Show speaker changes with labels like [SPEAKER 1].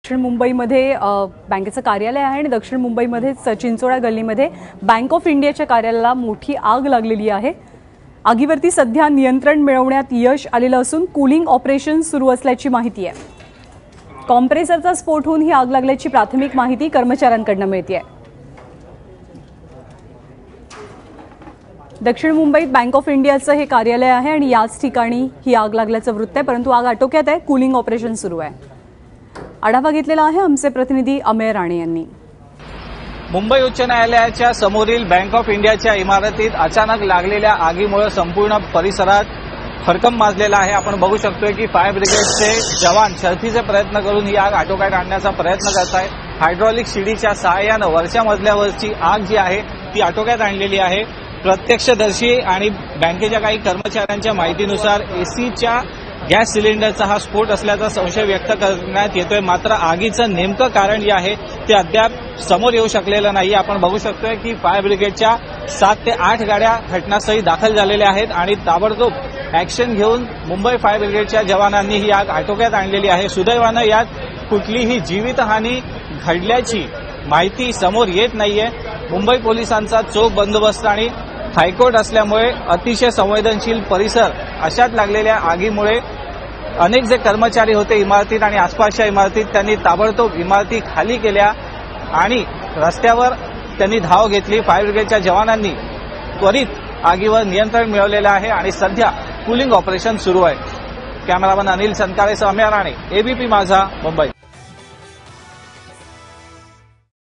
[SPEAKER 1] दक्षिण मुंबईमध्ये बँकेचं कार्यालय आहे आणि दक्षिण मुंबईमध्ये चिंचोळा गल्लीमध्ये बँक ऑफ इंडियाच्या कार्यालयाला मोठी आग लागलेली आहे। आगीवरती सध्या नियंत्रण मिळवण्यात यश आलेलं असून कूलिंग ऑपरेशन सुरू असल्याची माहिती आहे। कॉम्प्रेसरचा स्फोट होऊन ही आग लागल्याची प्राथमिक माहिती कर्मचाऱ्यांकडून मिळते। दक्षिण मुंबईत बँक ऑफ इंडियाचं हे कार्यालय आहे आणि याच ठिकाणी ही आग लागल्याचं वृत्त आहे, परंतु आग आटोक्यात आहे। कूलिंग ऑपरेशन सुरू आहे। आढावा घेतलेला आहे आमचे प्रतिनिधी अमेय राणे यांनी।
[SPEAKER 2] मुंबई उच्च न्यायालयाच्या समोरील बँक ऑफ इंडियाच्या इमारतीत अचानक लागलेल्या आगीमुळे संपूर्ण परिसरात फडकम माजलेला आहे। आपण बघू शकतोय की फायर ब्रिगेडचे जवान शर्थीचे प्रयत्न करून ही आग आटोक्यात आणण्याचा प्रयत्न करत आहेत। हायड्रॉलिक शिडीच्या सहाय्याने वरच्या मजल्यावरची आग जी आहे ती आटोक्यात आणलेली आहे। प्रत्यक्षदर्शी आणि बँकेच्या काही कर्मचाऱ्यांच्या माहितीनुसार एसीच्या गॅस सिलेंडरचा हा स्फोट असल्याचा संशय व्यक्त करण्यात येतोय, मात्र आगीचं नेमकं कारण जे आहे ते अद्याप समोर येऊ शकलेलं नाही। आपण बघू शकतोय की फायर ब्रिगेडच्या 7 ते 8 गाड्या घटनास्थळी दाखल झालेल्या आहेत आणि ताबडतोब ॲक्शन घेऊन मुंबई फायर ब्रिगेडच्या जवानांनी ही आग आटोक्यात आणलेली आहे। सुदैवानं यात कुठलीही जीवितहानी घडल्याची माहिती समोर येत नाहीये। मुंबई पोलिसांचा चोख बंदोबस्त आणि हायकोर्ट असल्यामुळे अतिशय संवेदनशील परिसर अशात लागलेल्या आगीमुळे अनेक जे कर्मचारी होते इमारतीत आणि आसपासच्या इमारतीत त्यांनी ताबडतोब इमारती खाली केल्या आणि रस्त्यावर त्यांनी धाव घेतली। फायर ब्रिगेडच्या जवानांनी त्वरित आगीवर नियंत्रण मिळवलेलं आहे आणि सध्या कूलिंग ऑपरेशन सुरू आहे। कॅमेरामन अनिल संकारेसह अमेय राणे, एबीपी माझा, मुंबई।